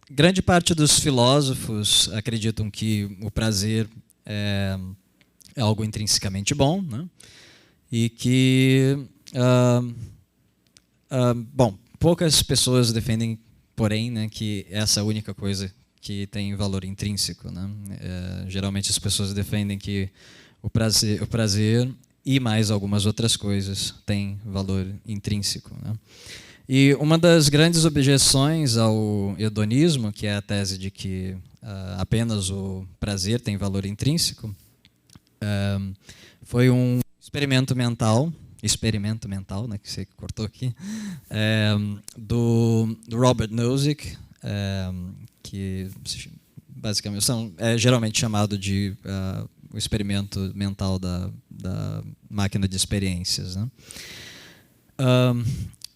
Grande parte dos filósofos acreditam que o prazer é algo intrinsecamente bom, né? E que, bom, poucas pessoas defendem, porém, né, que essa é a única coisa que tem valor intrínseco, né? Geralmente as pessoas defendem que o prazer e mais algumas outras coisas têm valor intrínseco, né? E uma das grandes objeções ao hedonismo, que é a tese de que apenas o prazer tem valor intrínseco, foi um experimento mental, né, que você cortou aqui, do Robert Nozick, que basicamente é geralmente chamado de o experimento mental da máquina de experiências, né?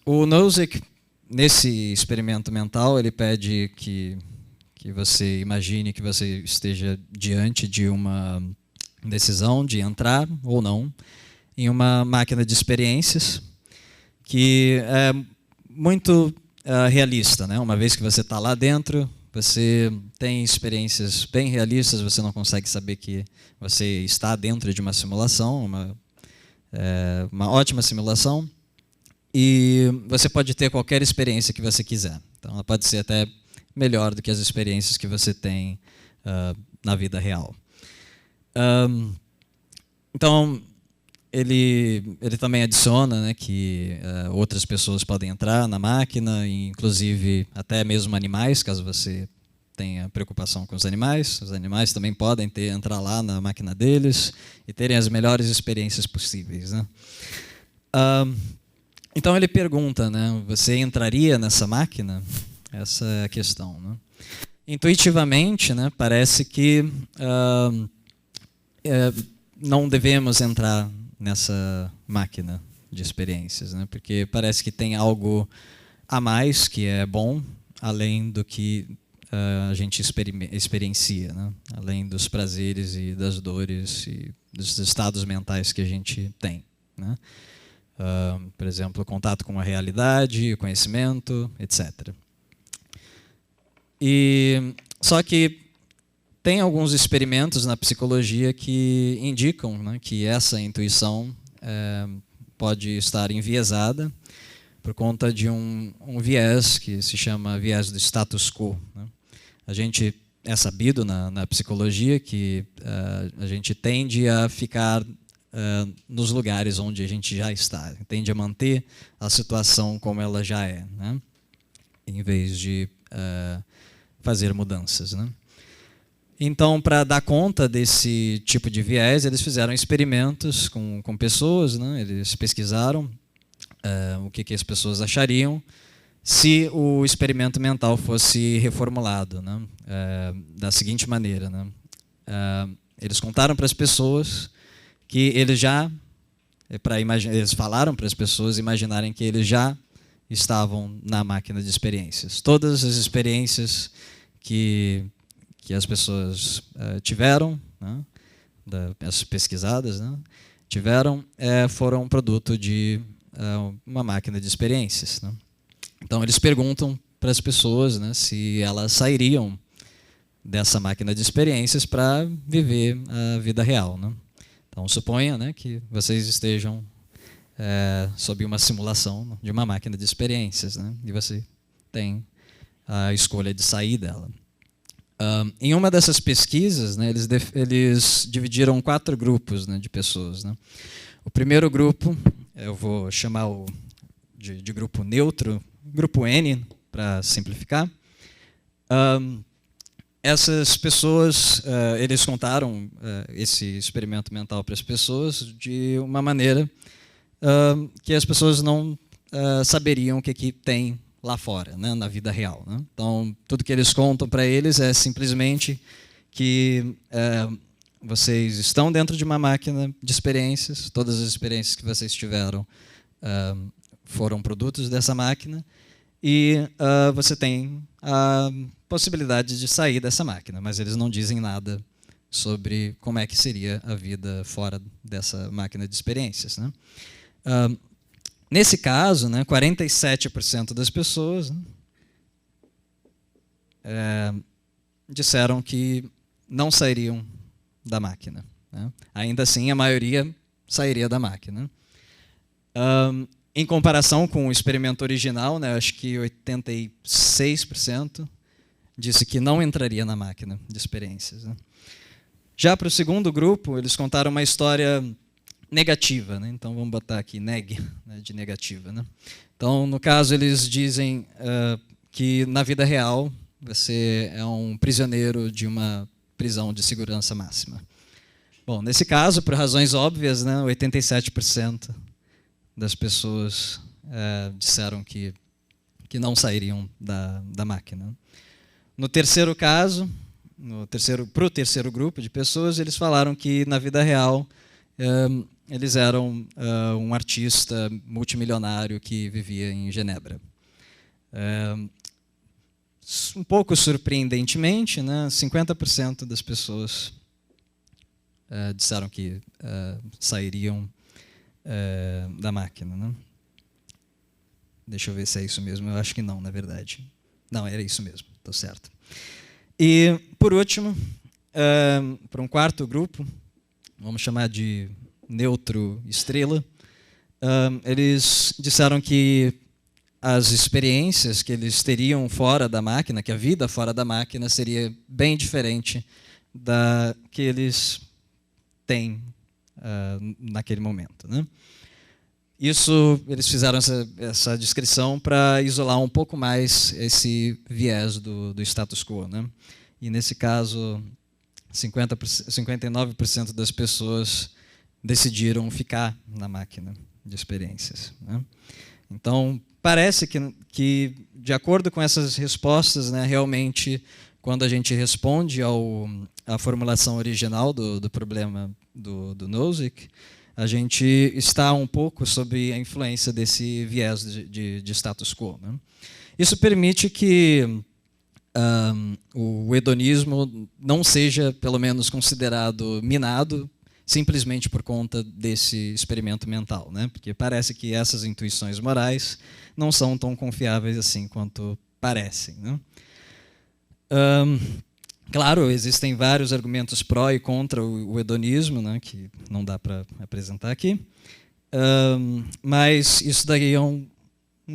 O Nozick, nesse experimento mental, ele pede que você imagine que você esteja diante de uma decisão de entrar ou não em uma máquina de experiências que é muito realista, né? Uma vez que você está lá dentro, você tem experiências bem realistas, você não consegue saber que você está dentro de uma simulação, uma ótima simulação, e você pode ter qualquer experiência que você quiser. Então, ela pode ser até melhor do que as experiências que você tem na vida real. Então, ele também adiciona, né, que outras pessoas podem entrar na máquina, inclusive até mesmo animais, caso você tenha preocupação com os animais também podem entrar lá na máquina deles e terem as melhores experiências possíveis, né? Então ele pergunta, né, você entraria nessa máquina? Essa é a questão, né? Intuitivamente, né, parece que não devemos entrar nessa máquina de experiências, né? Porque parece que tem algo a mais que é bom, além do que a gente experiencia, né? Além dos prazeres e das dores e dos estados mentais que a gente tem, né? Por exemplo, o contato com a realidade, o conhecimento, etc. Só que tem alguns experimentos na psicologia que indicam, né, que essa intuição pode estar enviesada por conta de um viés que se chama viés do status quo, né? É sabido na psicologia que a gente tende a ficar nos lugares onde a gente já está, tende a manter a situação como ela já é, né? Em vez de fazer mudanças, né? Então, para dar conta desse tipo de viés, eles fizeram experimentos com pessoas, né? Eles pesquisaram o que as pessoas achariam se o experimento mental fosse reformulado, né? Da seguinte maneira, né? Eles contaram para as pessoas que eles falaram para as pessoas imaginarem que eles já estavam na máquina de experiências. Todas as experiências que as pessoas tiveram, né, as pesquisadas, né, tiveram, foram produto de uma máquina de experiências, né? Então, eles perguntam para as pessoas, né, se elas sairiam dessa máquina de experiências para viver a vida real, né? Então, suponha, né, que vocês estejam sob uma simulação de uma máquina de experiências, né, e você tem a escolha de sair dela. Em uma dessas pesquisas, né, eles dividiram 4 grupos, né, de pessoas, né? O primeiro grupo, eu vou chamar de grupo neutro, grupo N, para simplificar. Essas pessoas, eles contaram esse experimento mental para as pessoas de uma maneira que as pessoas não saberiam o que tem lá fora, né, na vida real, né? Então, tudo que eles contam para eles é simplesmente que vocês estão dentro de uma máquina de experiências, todas as experiências que vocês tiveram foram produtos dessa máquina, e você tem a possibilidade de sair dessa máquina, mas eles não dizem nada sobre como é que seria a vida fora dessa máquina de experiências, né? Nesse caso, né, 47% das pessoas, né, disseram que não sairiam da máquina, né? Ainda assim, a maioria sairia da máquina. Em comparação com o experimento original, né, acho que 86% disse que não entraria na máquina de experiências, né? Já para o segundo grupo, eles contaram uma história negativa, né? Então vamos botar aqui neg, né, de negativa, né? Então, no caso, eles dizem que na vida real você é um prisioneiro de uma prisão de segurança máxima. Bom, nesse caso, por razões óbvias, né, 87% das pessoas disseram que não sairiam da máquina. No terceiro caso, para o terceiro grupo de pessoas, eles falaram que na vida real eles eram um artista multimilionário que vivia em Genebra. Um pouco surpreendentemente, né, 50% das pessoas disseram que sairiam da máquina, né? Deixa eu ver se é isso mesmo. Eu acho que não, na verdade. Não, era isso mesmo. Estou certo. E, por último, para um quarto grupo, vamos chamar de neutro estrela, eles disseram que as experiências que eles teriam fora da máquina, que a vida fora da máquina seria bem diferente da que eles têm naquele momento, né? Isso, eles fizeram essa descrição para isolar um pouco mais esse viés do status quo, né? E, nesse caso, 59% das pessoas decidiram ficar na máquina de experiências, né? Então, parece que, de acordo com essas respostas, né, realmente, quando a gente responde à formulação original do problema do Nozick, a gente está um pouco sob a influência desse viés de status quo, né? Isso permite que o hedonismo não seja, pelo menos, considerado minado simplesmente por conta desse experimento mental, né? Porque parece que essas intuições morais não são tão confiáveis assim quanto parecem, né? Claro, existem vários argumentos pró e contra o hedonismo, né, que não dá para apresentar aqui, mas isso daí é um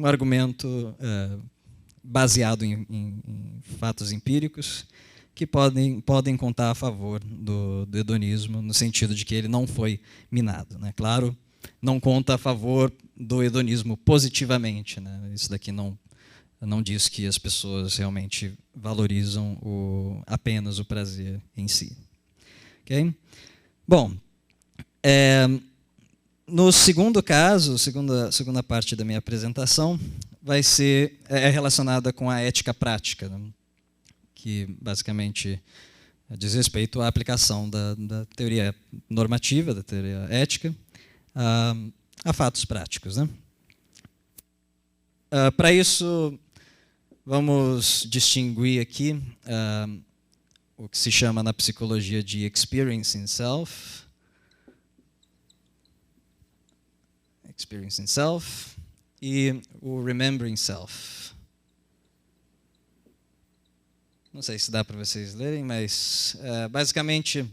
argumento baseado em fatos empíricos que podem contar a favor do hedonismo, no sentido de que ele não foi minado, né? Claro, não conta a favor do hedonismo positivamente, né? Isso daqui não diz que as pessoas realmente valorizam apenas o prazer em si. Okay? Bom, no segundo caso, segunda parte da minha apresentação, vai ser relacionada com a ética prática, né? Que basicamente diz respeito à aplicação da teoria normativa, da teoria ética, a fatos práticos, né? Para isso, vamos distinguir aqui o que se chama na psicologia de experiencing self, e o remembering self. Não sei se dá para vocês lerem, mas basicamente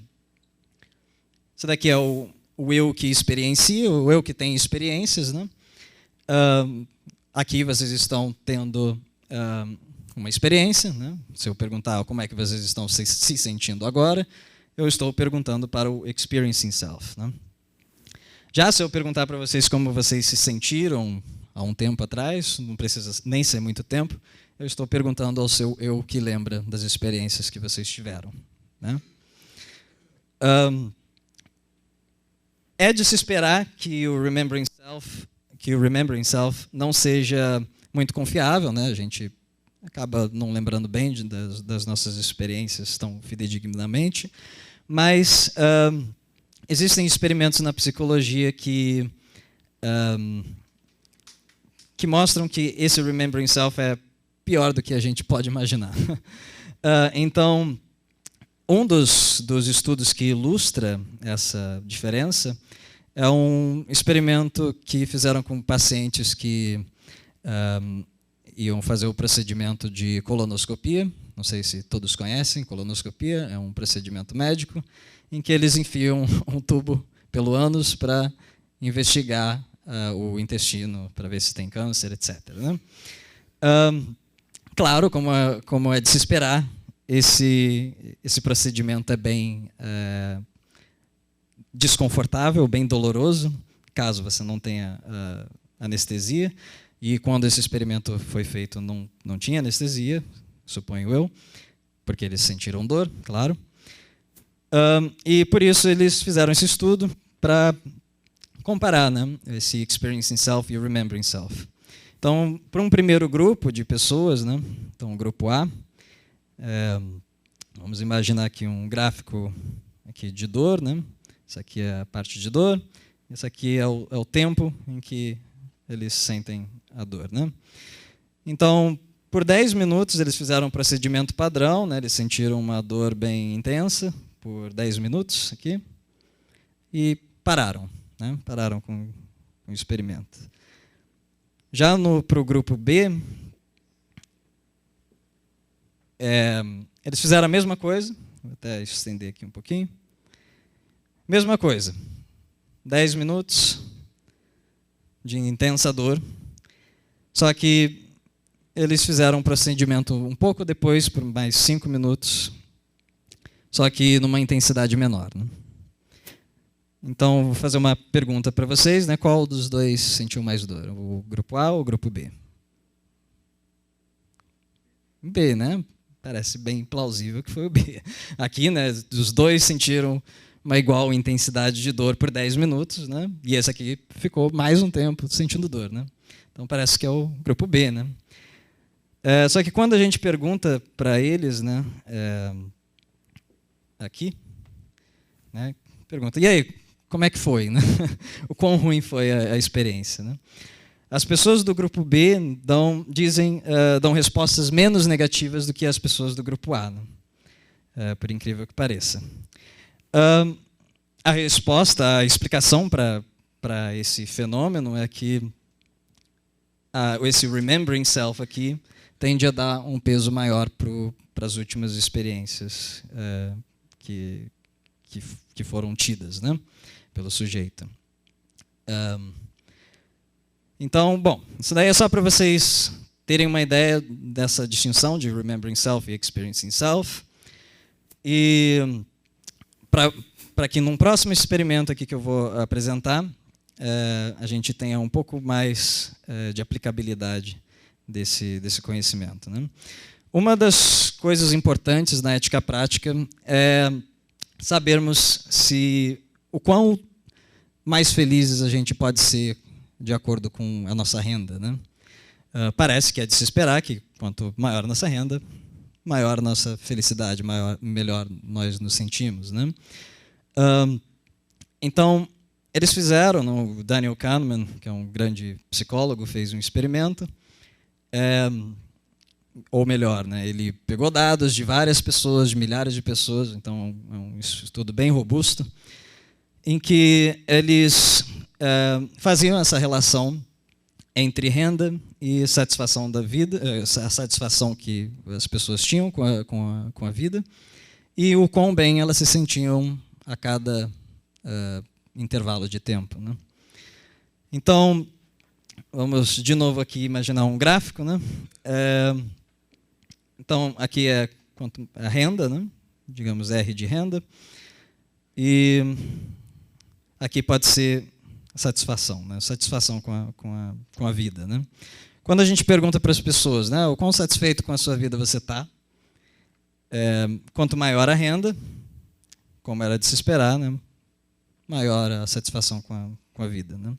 isso daqui é o eu que experiencia, o eu que tem experiências, né? Aqui vocês estão tendo uma experiência, né? Se eu perguntar como é que vocês estão se sentindo agora, eu estou perguntando para o experiencing self, né? Já se eu perguntar para vocês como vocês se sentiram há um tempo atrás, não precisa nem ser muito tempo, eu estou perguntando ao seu eu que lembra das experiências que vocês tiveram, né? É de se esperar que o remembering self não seja muito confiável, né? A gente acaba não lembrando bem das nossas experiências tão fidedignamente, mas existem experimentos na psicologia que mostram que esse remembering self é pior do que a gente pode imaginar. Então, um dos estudos que ilustra essa diferença é um experimento que fizeram com pacientes que iam fazer o procedimento de colonoscopia, não sei se todos conhecem, colonoscopia, é um procedimento médico em que eles enfiam um tubo pelo ânus para investigar o intestino, para ver se tem câncer, etc. Né? Claro, como é de se esperar, esse procedimento é bem desconfortável, bem doloroso, caso você não tenha anestesia. E quando esse experimento foi feito, não tinha anestesia, suponho eu, porque eles sentiram dor, claro. E por isso eles fizeram esse estudo para comparar, né, esse experiencing self e o remembering self. Então, para um primeiro grupo de pessoas, né, então o grupo A, vamos imaginar aqui um gráfico aqui de dor, né? Isso aqui é a parte de dor, isso aqui é o tempo em que eles sentem a dor, né? Então, por 10 minutos eles fizeram um procedimento padrão, né? Eles sentiram uma dor bem intensa por 10 minutos aqui e pararam, né? Pararam com o experimento. Já para o grupo B, eles fizeram a mesma coisa, vou até estender aqui um pouquinho. Mesma coisa, 10 minutos de intensa dor, só que eles fizeram um procedimento um pouco depois, por mais 5 minutos, só que numa intensidade menor. Né? Então, vou fazer uma pergunta para vocês, né? Qual dos dois sentiu mais dor? O grupo A ou o grupo B? B, né? Parece bem plausível que foi o B. Aqui, né, os dois sentiram uma igual intensidade de dor por 10 minutos, né? E esse aqui ficou mais um tempo sentindo dor. Né? Então, parece que é o grupo B. Né? Só que quando a gente pergunta para eles, né, aqui, né, pergunta, e aí, como é que foi? Né? O quão ruim foi a experiência? Né? As pessoas do grupo B dão respostas menos negativas do que as pessoas do grupo A, né? Por incrível que pareça. A resposta, a explicação para esse fenômeno é que esse remembering self aqui tende a dar um peso maior para as últimas experiências que foram tidas, né, pelo sujeito. Então, bom, isso daí é só para vocês terem uma ideia dessa distinção de remembering self e experiencing self. E para que num próximo experimento aqui que eu vou apresentar, a gente tenha um pouco mais de aplicabilidade desse conhecimento. Né? Uma das coisas importantes na ética prática é sabermos o quão mais felizes a gente pode ser de acordo com a nossa renda. Né? Parece que é de se esperar que quanto maior a nossa renda, maior a nossa felicidade, melhor nós nos sentimos. Né? Então, eles fizeram, o Daniel Kahneman, que é um grande psicólogo, fez um experimento, ou melhor, né, ele pegou dados de várias pessoas, de milhares de pessoas, então é um estudo bem robusto, em que eles faziam essa relação entre renda e satisfação da vida, a satisfação que as pessoas tinham com a vida, e o quão bem elas se sentiam a cada intervalo de tempo. Né? Então, vamos de novo aqui imaginar um gráfico. Né? Então, aqui é a renda, né? Digamos R de renda, e aqui pode ser satisfação, né? Satisfação com a vida. Né? Quando a gente pergunta para as pessoas, né, o quão satisfeito com a sua vida você está, quanto maior a renda, como era de se esperar, né, maior a satisfação com a vida. Né?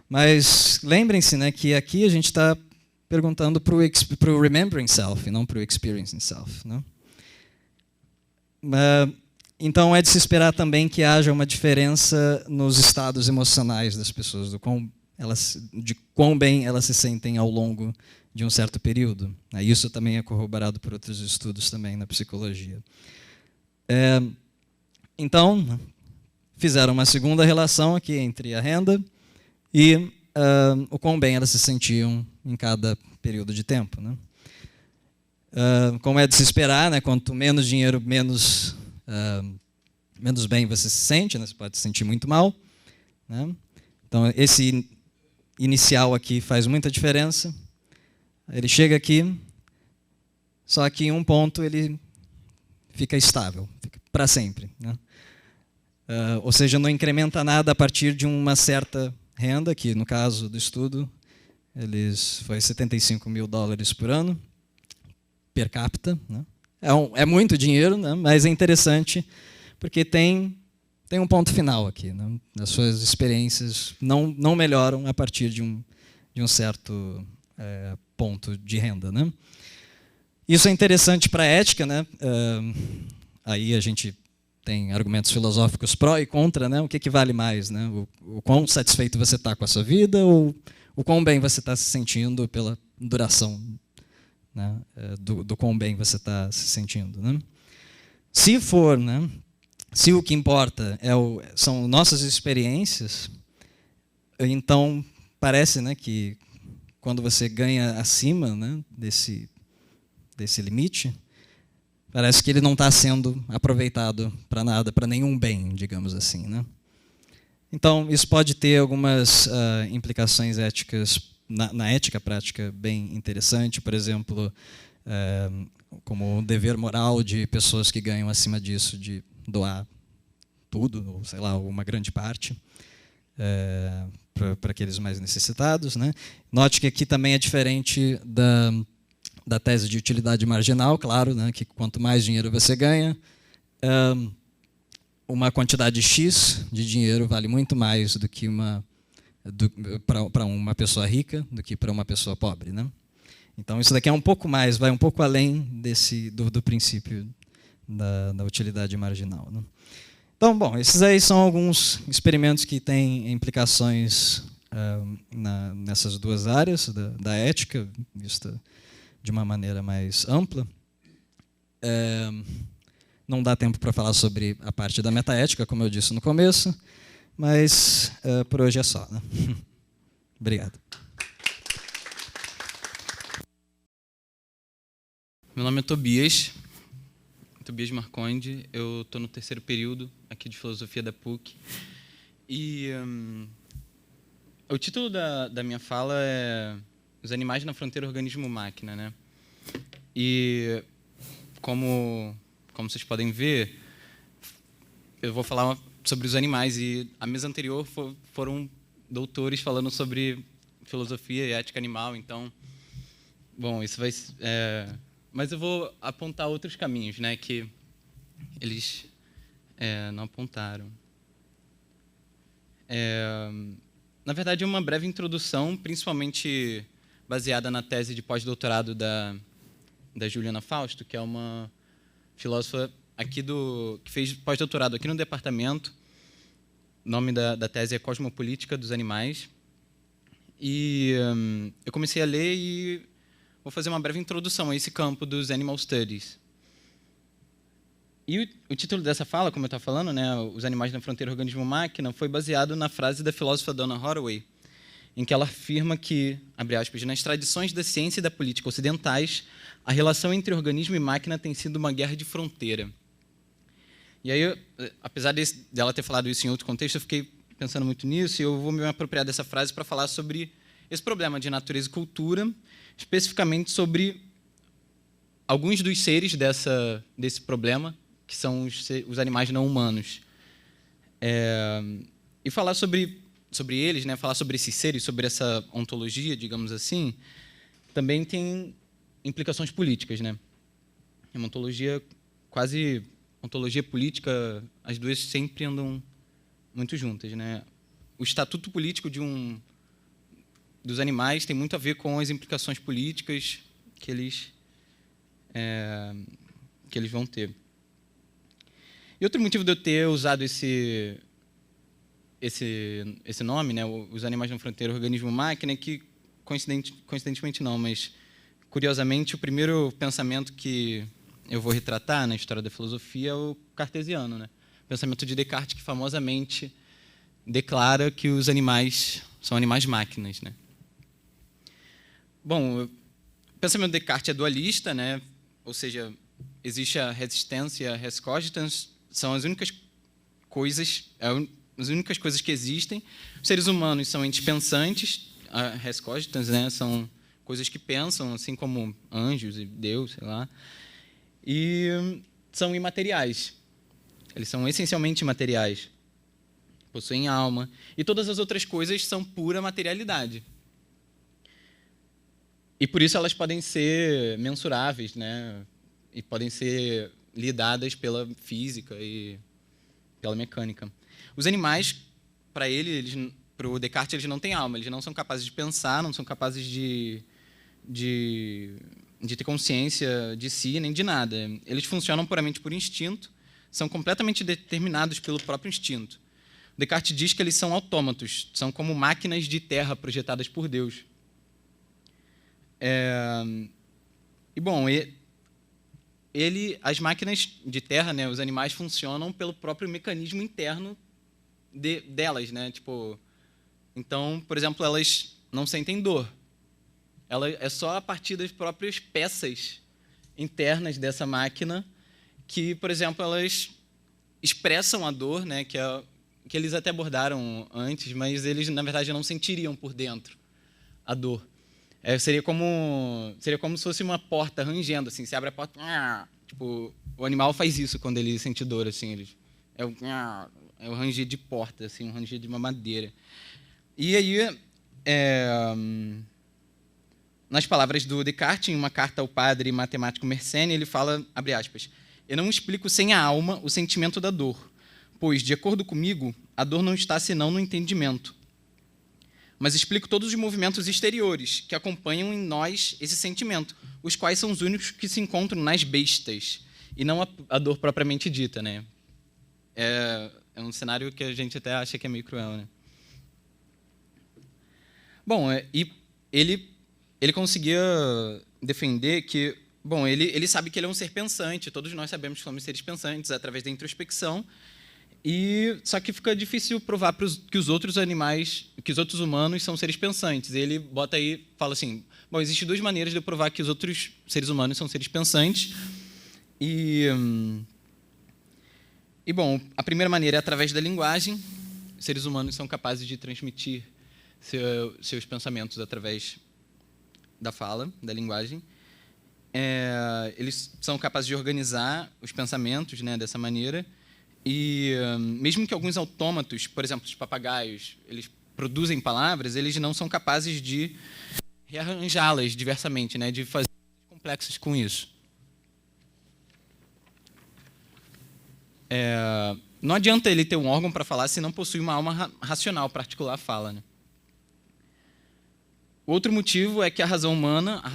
Mas lembrem-se, né, que aqui a gente está perguntando para o remembering self, e não para o experiencing self. Né? Então, é de se esperar também que haja uma diferença nos estados emocionais das pessoas, de quão bem elas se sentem ao longo de um certo período. Isso também é corroborado por outros estudos também na psicologia. Então, fizeram uma segunda relação aqui entre a renda e o quão bem elas se sentiam em cada período de tempo. Né? Como é de se esperar, né? Quanto menos dinheiro, menos bem você se sente, né? Você pode se sentir muito mal, né? Então, esse inicial aqui faz muita diferença. Ele chega aqui, só que em um ponto ele fica estável, fica para sempre, né? Ou seja, não incrementa nada a partir de uma certa renda, que no caso do estudo foi $75 mil por ano, per capita, né? É muito dinheiro, né? Mas é interessante porque tem um ponto final aqui, né? As suas experiências não melhoram a partir de um certo ponto de renda, né? Isso é interessante para a ética, né? Aí a gente tem argumentos filosóficos pró e contra, né? O que vale mais, né? O quão satisfeito você está com a sua vida ou o quão bem você está se sentindo pela duração, né? Do quão bem você está se sentindo, né? Se for, né? Se o que importa são nossas experiências, então parece, né, que quando você ganha acima, né, desse limite, parece que ele não está sendo aproveitado para nada, para nenhum bem, digamos assim, né? Então, isso pode ter algumas implicações éticas, na ética prática, bem interessante. Por exemplo, como o dever moral de pessoas que ganham acima disso, de doar tudo, ou sei lá, uma grande parte, para aqueles mais necessitados, né? Note que aqui também é diferente da tese de utilidade marginal, claro, né, que quanto mais dinheiro você ganha, uma quantidade X de dinheiro vale muito mais do que para uma pessoa rica do que para uma pessoa pobre, né? Então isso daqui é um pouco mais, vai um pouco além do princípio da utilidade marginal, né? Então, bom, esses aí são alguns experimentos que têm implicações nessas duas áreas da ética, vista de uma maneira mais ampla. Não dá tempo para falar sobre a parte da metaética, como eu disse no começo, mas por hoje é só, né? Obrigado. Meu nome é Tobias Marconde, eu estou no terceiro período aqui de Filosofia da PUC. E o título da minha fala é Os Animais na Fronteira Organismo-Máquina, né? E como vocês podem ver, eu vou falar sobre os animais, e a mesa anterior foram doutores falando sobre filosofia e ética animal, então, bom, isso vai... mas eu vou apontar outros caminhos, né, que eles não apontaram. Na verdade, é uma breve introdução, principalmente baseada na tese de pós-doutorado da Juliana Fausto, que é uma filósofa aqui que fez pós-doutorado aqui no departamento. O nome da tese é Cosmopolítica dos Animais. E eu comecei a ler e vou fazer uma breve introdução a esse campo dos Animal Studies. E o título dessa fala, como eu estava falando, né, Os Animais na Fronteira Organismo-Máquina, foi baseado na frase da filósofa Donna Haraway, em que ela afirma que, abre aspas, nas tradições da ciência e da política ocidentais, a relação entre organismo e máquina tem sido uma guerra de fronteira. E aí, apesar dela ter falado isso em outro contexto, eu fiquei pensando muito nisso, e eu vou me apropriar dessa frase para falar sobre esse problema de natureza e cultura, especificamente sobre alguns dos seres desse problema, que são os animais não humanos. E falar sobre eles, né, falar sobre esses seres, sobre essa ontologia, digamos assim, também tem implicações políticas, né? É uma ontologia quase... Ontologia política, as duas sempre andam muito juntas, né? O estatuto político dos animais tem muito a ver com as implicações políticas que eles vão ter. E outro motivo de eu ter usado esse nome, né, Os Animais na Fronteira Organismo-Máquina, é que, coincidentemente não, mas curiosamente, o primeiro pensamento que eu vou retratar na história da filosofia é o cartesiano, né? O pensamento de Descartes, que famosamente declara que os animais são animais-máquinas, né? Bom, o pensamento de Descartes é dualista, né? ou seja, existe a resistência e a rescogitans, são as únicas coisas que existem. Os seres humanos são entes pensantes, a rescogitans, né, são coisas que pensam, assim como anjos e Deus, sei lá, e são imateriais. Eles são essencialmente imateriais, possuem alma, e todas as outras coisas são pura materialidade. E por isso elas podem ser mensuráveis, né, e podem ser lidadas pela física e pela mecânica. Os animais, para o Descartes, eles não têm alma, eles não são capazes de pensar, não são capazes de ter consciência de si, nem de nada. Eles funcionam puramente por instinto, são completamente determinados pelo próprio instinto. Descartes diz que eles são autômatos, são como máquinas de terra projetadas por Deus. As máquinas de terra, né, os animais, funcionam pelo próprio mecanismo interno delas, né? Tipo, então, por exemplo, elas não sentem dor. Ela é só a partir das próprias peças internas dessa máquina que, por exemplo, elas expressam a dor, né? Que eles até abordaram antes, mas eles na verdade não sentiriam por dentro a dor. Seria como se fosse uma porta rangendo, assim. Você abre a porta, tipo, o animal faz isso quando ele sente dor, assim. É o ranger de porta, assim, um ranger de uma madeira. E aí, nas palavras do Descartes, em uma carta ao padre matemático Mersenne, ele fala, abre aspas, eu não explico sem a alma o sentimento da dor, pois, de acordo comigo, a dor não está senão no entendimento. Mas explico todos os movimentos exteriores que acompanham em nós esse sentimento, os quais são os únicos que se encontram nas bestas, e não a dor propriamente dita, né? É um cenário que a gente até acha que é meio cruel, né? Bom, e ele conseguia defender que, bom, ele sabe que ele é um ser pensante, todos nós sabemos que somos seres pensantes através da introspecção, só que fica difícil provar que os outros animais, que os outros humanos são seres pensantes. Ele bota aí, fala assim, bom, existem duas maneiras de eu provar que os outros seres humanos são seres pensantes. Bom, a primeira maneira é através da linguagem. Os seres humanos são capazes de transmitir seus pensamentos através da fala, da linguagem. Eles são capazes de organizar os pensamentos, né, dessa maneira. E mesmo que alguns autômatos, por exemplo, os papagaios, eles produzem palavras, eles não são capazes de rearranjá-las diversamente, né, de fazer complexos com isso. Não adianta ele ter um órgão para falar se não possui uma alma racional para articular a fala, né? O outro motivo é que a razão humana, a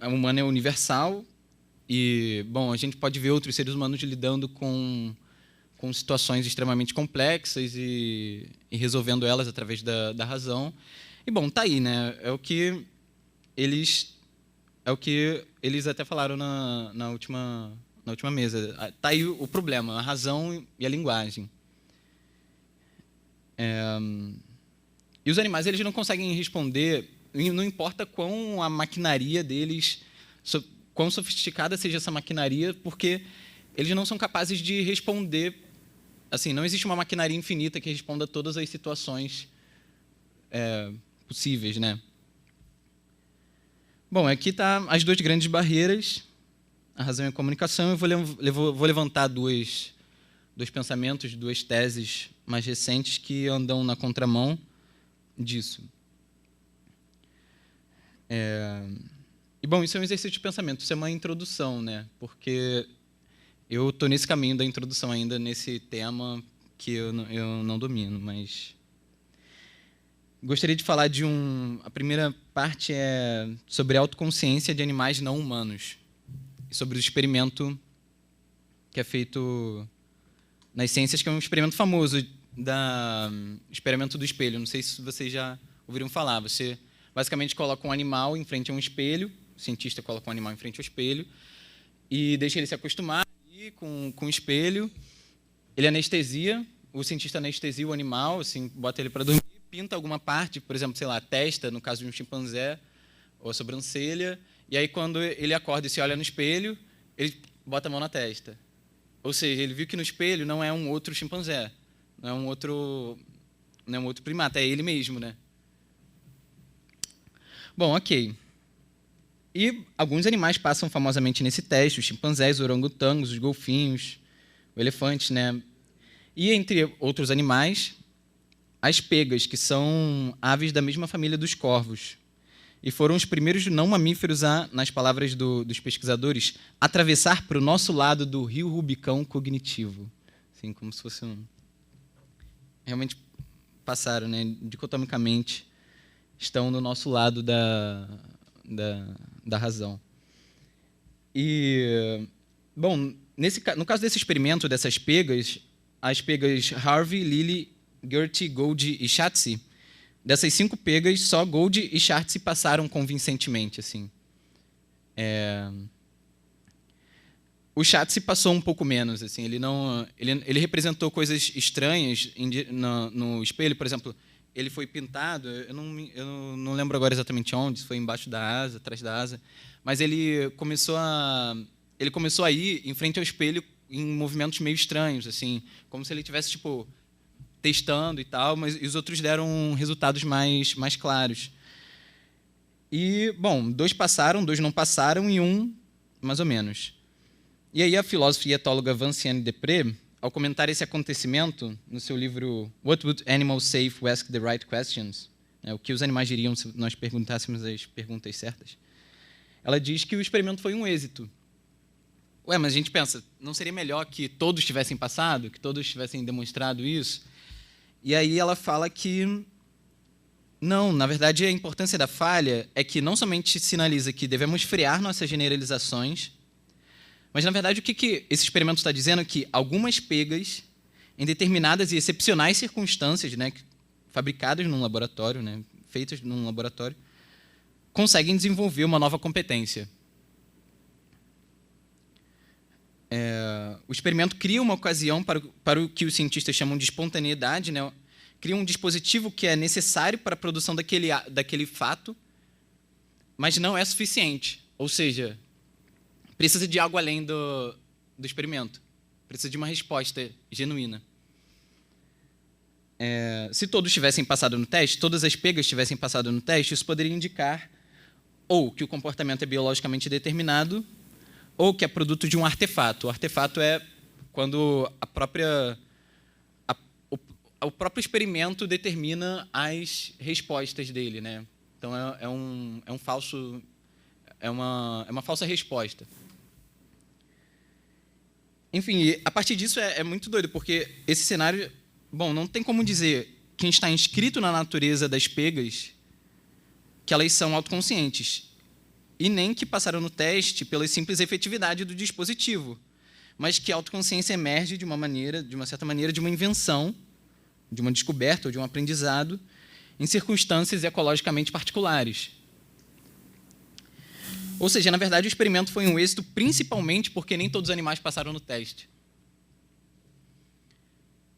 humana é universal e, bom, a gente pode ver outros seres humanos lidando com situações extremamente complexas e resolvendo elas através da razão. E, bom, tá aí, né? É o que eles até falaram na última mesa. Tá aí o problema, a razão e a linguagem. E os animais, eles não conseguem responder, não importa quão a maquinaria deles, quão sofisticada seja essa maquinaria, porque eles não são capazes de responder. Assim, não existe uma maquinaria infinita que responda a todas as situações possíveis, né? Bom, aqui tá as duas grandes barreiras, a razão e a comunicação. Eu vou levantar dois pensamentos, duas teses mais recentes que andam na contramão disso. E, bom, isso é um exercício de pensamento, isso é uma introdução, né? Porque eu estou nesse caminho da introdução ainda, nesse tema que eu não domino, mas gostaria de falar a primeira parte é sobre a autoconsciência de animais não humanos, e sobre o experimento que é feito nas ciências, que é um experimento famoso, experimento do espelho. Não sei se vocês já ouviram falar. Você basicamente coloca um animal em frente a um espelho, o cientista coloca um animal em frente ao espelho e deixa ele se acostumar com o espelho, ele anestesia, o cientista anestesia o animal, assim, bota ele para dormir, pinta alguma parte, por exemplo, sei lá, a testa, no caso de um chimpanzé, ou a sobrancelha, e aí quando ele acorda e se olha no espelho, ele bota a mão na testa. Ou seja, ele viu que no espelho não é um outro chimpanzé, não é um outro primata, é ele mesmo, né? Bom, ok. E alguns animais passam famosamente nesse teste, os chimpanzés, os orangotangos, os golfinhos, o elefante, né? E entre outros animais, as pegas, que são aves da mesma família dos corvos. E foram os primeiros não mamíferos a, nas palavras dos pesquisadores, atravessar para o nosso lado do rio Rubicão cognitivo. Assim, como se fosse realmente passaram, né? Dicotomicamente, estão do nosso lado da razão. E, bom, no caso desse experimento, dessas pegas, as pegas Harvey, Lilly, Gertie, Gold e Schatzi, dessas 5 pegas, só Gold e Schatzi passaram convincentemente. Assim. O Schatzi passou um pouco menos. Assim, ele representou coisas estranhas no espelho. Por exemplo, ele foi pintado, eu não lembro agora exatamente onde, se foi embaixo da asa, atrás da asa, mas ele começou a ir em frente ao espelho em movimentos meio estranhos, assim, como se ele estivesse tipo, testando e tal, mas os outros deram resultados mais claros. E, bom, 2 passaram, 2 não passaram e 1, mais ou menos. E aí a filósofa e etóloga Vinciane Desprez, ao comentar esse acontecimento no seu livro What Would Animals Say If We Ask the Right Questions? O que os animais diriam se nós perguntássemos as perguntas certas? Ela diz que o experimento foi um êxito. Ué, mas a gente pensa, não seria melhor que todos tivessem passado, que todos tivessem demonstrado isso? E aí ela fala que não, na verdade a importância da falha é que não somente sinaliza que devemos frear nossas generalizações, mas, na verdade, o que esse experimento está dizendo é que algumas pegas, em determinadas e excepcionais circunstâncias, né, fabricadas num laboratório, né, feitas num laboratório, conseguem desenvolver uma nova competência. O experimento cria uma ocasião para o que os cientistas chamam de espontaneidade, né, cria um dispositivo que é necessário para a produção daquele fato, mas não é suficiente. Ou seja, precisa de algo além do experimento. Precisa de uma resposta genuína. Se todos tivessem passado no teste, todas as pegas tivessem passado no teste, isso poderia indicar ou que o comportamento é biologicamente determinado ou que é produto de um artefato. O artefato é quando o próprio experimento determina as respostas dele, né? Então é uma falsa resposta. Enfim, a partir disso é muito doido, porque esse cenário, bom, não tem como dizer quem está inscrito na natureza das pegas que elas são autoconscientes, e nem que passaram no teste pela simples efetividade do dispositivo, mas que a autoconsciência emerge de uma certa maneira, de uma invenção, de uma descoberta ou de um aprendizado em circunstâncias ecologicamente particulares. Ou seja, na verdade, o experimento foi um êxito principalmente porque nem todos os animais passaram no teste.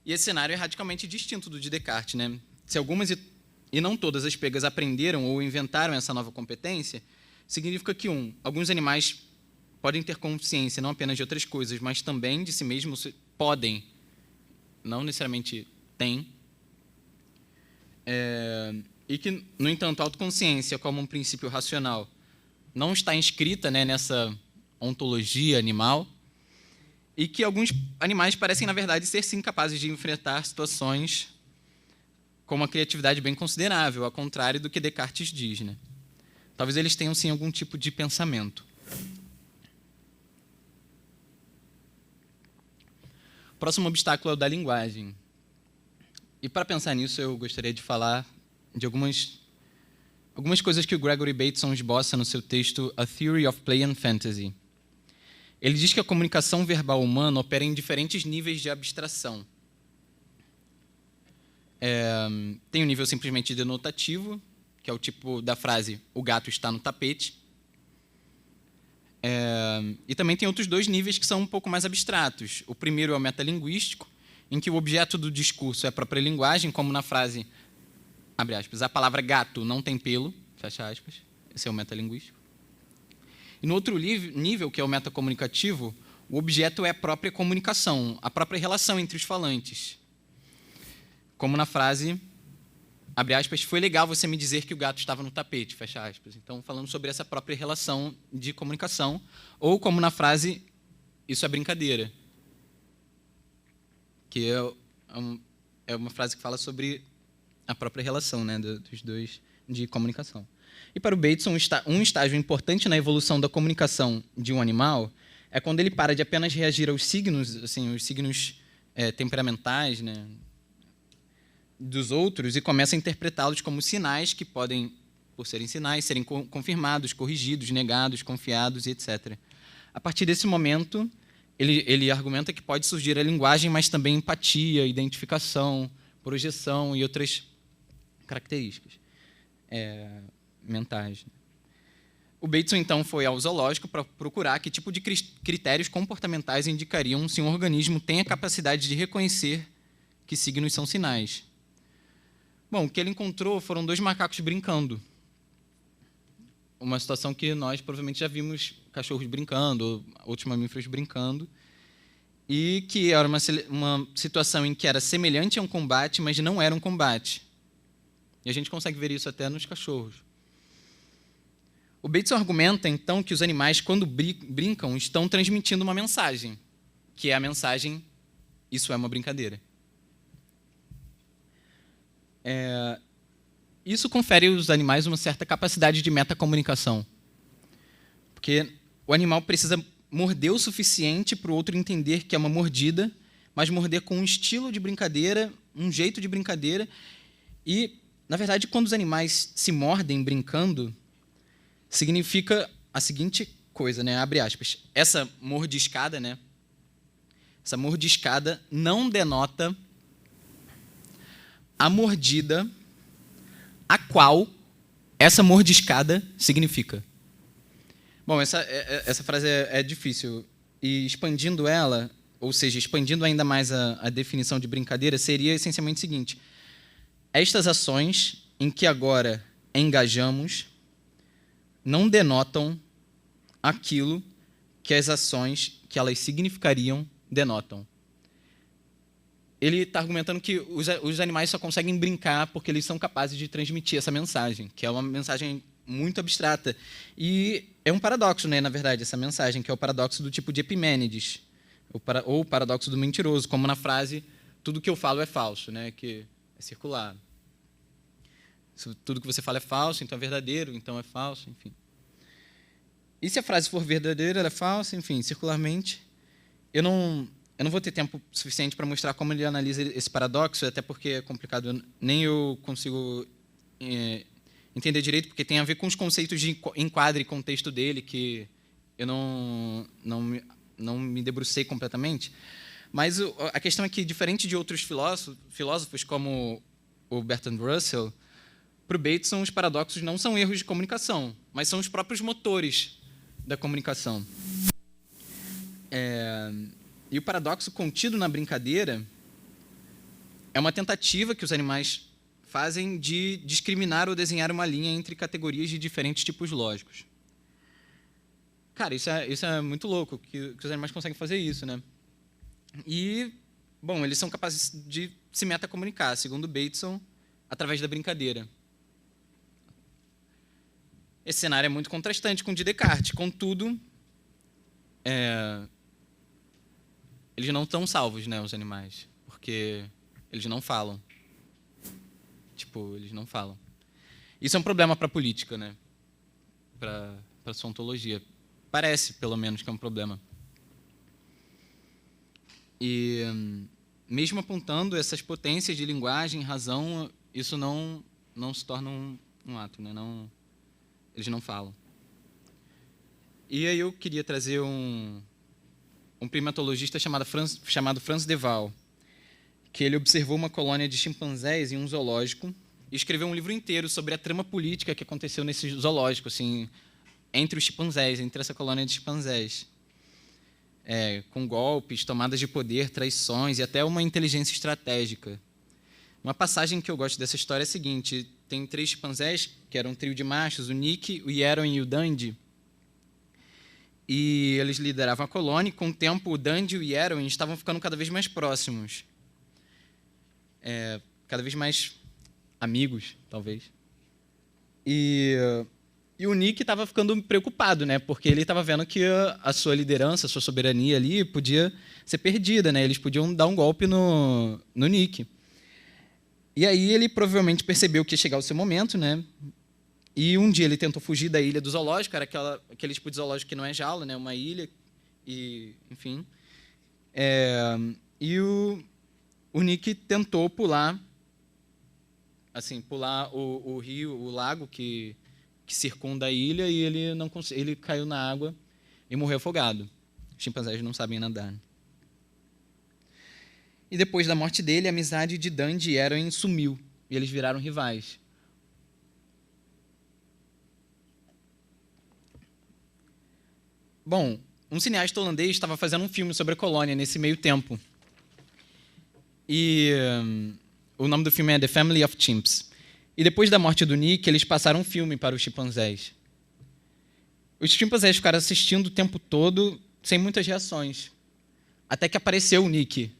E esse cenário é radicalmente distinto do de Descartes, né? Se algumas e não todas as pegas aprenderam ou inventaram essa nova competência, significa que, alguns animais podem ter consciência não apenas de outras coisas, mas também de si mesmos podem, não necessariamente têm, e que, no entanto, a autoconsciência como um princípio racional não está inscrita, né, nessa ontologia animal, e que alguns animais parecem, na verdade, ser sim capazes de enfrentar situações com uma criatividade bem considerável, ao contrário do que Descartes diz, né? Talvez eles tenham sim algum tipo de pensamento. O próximo obstáculo é o da linguagem. E para pensar nisso, eu gostaria de falar de algumas coisas que o Gregory Bateson esboça no seu texto A Theory of Play and Fantasy. Ele diz que a comunicação verbal humana opera em diferentes níveis de abstração. Tem o nível simplesmente denotativo, que é o tipo da frase "o gato está no tapete". E também tem outros 2 níveis que são um pouco mais abstratos. O primeiro é o metalinguístico, em que o objeto do discurso é a própria linguagem, como na frase, abre aspas, "a palavra gato não tem pelo", fecha aspas. Esse é o metalinguístico. E no outro nível, que é o metacomunicativo, o objeto é a própria comunicação, a própria relação entre os falantes. Como na frase, abre aspas, foi legal você me dizer que o gato estava no tapete, fecha aspas. Então, falando sobre essa própria relação de comunicação, ou como na frase, isso é brincadeira. Que é uma frase que fala sobre a própria relação, né, dos dois de comunicação. E para o Bateson, um estágio importante na evolução da comunicação de um animal é quando ele para de apenas reagir aos signos, assim, os signos temperamentais, né, dos outros, e começa a interpretá-los como sinais que podem, por serem sinais, serem confirmados, corrigidos, negados, confiados, etc. A partir desse momento, ele argumenta que pode surgir a linguagem, mas também empatia, identificação, projeção e outras características mentais. O Bateson, então, foi ao zoológico para procurar que tipo de critérios comportamentais indicariam se um organismo tem a capacidade de reconhecer que signos são sinais. Bom, o que ele encontrou foram 2 macacos brincando. Uma situação que nós provavelmente já vimos cachorros brincando, outros mamíferos brincando, e que era uma situação em que era semelhante a um combate, mas não era um combate. E a gente consegue ver isso até nos cachorros. O Bateson argumenta, então, que os animais, quando brincam, estão transmitindo uma mensagem, que é a mensagem, isso é uma brincadeira. Isso confere aos animais uma certa capacidade de metacomunicação. Porque o animal precisa morder o suficiente para o outro entender que é uma mordida, mas morder com um estilo de brincadeira, um jeito de brincadeira. E, na verdade, quando os animais se mordem brincando, significa a seguinte coisa, né? Abre aspas. Essa mordiscada, né? Essa mordiscada não denota a mordida a qual essa mordiscada significa. Bom, essa frase é difícil. E expandindo ela, ou seja, expandindo ainda mais a definição de brincadeira, seria essencialmente o seguinte: estas ações em que agora engajamos não denotam aquilo que as ações que elas significariam denotam. Ele está argumentando que os animais só conseguem brincar porque eles são capazes de transmitir essa mensagem, que é uma mensagem muito abstrata. E é um paradoxo, né, na verdade, essa mensagem, que é o paradoxo do tipo de Epimênides, ou o paradoxo do mentiroso, como na frase, tudo que eu falo é falso, né, que é circular. Tudo que você fala é falso, então é verdadeiro, então é falso, enfim. E se a frase for verdadeira, ela é falsa, enfim, circularmente. Eu não vou ter tempo suficiente para mostrar como ele analisa esse paradoxo, até porque é complicado, nem eu consigo entender direito, porque tem a ver com os conceitos de enquadre e contexto dele, que eu não me debrucei completamente. Mas a questão é que, diferente de outros filósofos como o Bertrand Russell, para o Bateson, os paradoxos não são erros de comunicação, mas são os próprios motores da comunicação. E o paradoxo contido na brincadeira é uma tentativa que os animais fazem de discriminar ou desenhar uma linha entre categorias de diferentes tipos lógicos. Cara, isso é muito louco, que os animais conseguem fazer isso, né? E, bom, eles são capazes de se metacomunicar, segundo Bateson, através da brincadeira. Esse cenário é muito contrastante com o de Descartes. Contudo, eles não estão salvos, né, os animais, porque eles não falam. Tipo, eles não falam. Isso é um problema para a política, né? Para a sua ontologia. Parece, pelo menos, que é um problema. E, mesmo apontando essas potências de linguagem, razão, isso não se torna um ato, né? Eles não falam. E aí eu queria trazer um primatologista chamado Frans de Waal, que ele observou uma colônia de chimpanzés em um zoológico e escreveu um livro inteiro sobre a trama política que aconteceu nesse zoológico, assim, entre os chimpanzés, entre essa colônia de chimpanzés. Com golpes, tomadas de poder, traições e até uma inteligência estratégica. Uma passagem que eu gosto dessa história é a seguinte: tem 3 chimpanzés, que eram um trio de machos, o Nick, o Yaron e o Dandy, e eles lideravam a colônia, e com o tempo o Dundee e o Yerwin estavam ficando cada vez mais próximos. Cada vez mais amigos, talvez. E o Nick estava ficando preocupado, né? Porque ele estava vendo que a sua liderança, a sua soberania ali podia ser perdida, né? Eles podiam dar um golpe no Nick. E aí ele provavelmente percebeu que ia chegar o seu momento, né? E um dia ele tentou fugir da ilha do zoológico, era aquele tipo de zoológico que não é jaula, né? Uma ilha, e enfim. E o Nick tentou pular, assim, pular o rio, o lago que circunda a ilha, e ele não ele caiu na água e morreu afogado. Os chimpanzés não sabem nadar. E depois da morte dele, a amizade de Dundee e Yerwin sumiu, e eles viraram rivais. Bom, um cineasta holandês estava fazendo um filme sobre a colônia nesse meio tempo. E o nome do filme é The Family of Chimps. E depois da morte do Nick, eles passaram um filme para os chimpanzés. Os chimpanzés ficaram assistindo o tempo todo, sem muitas reações. Até que apareceu o Nick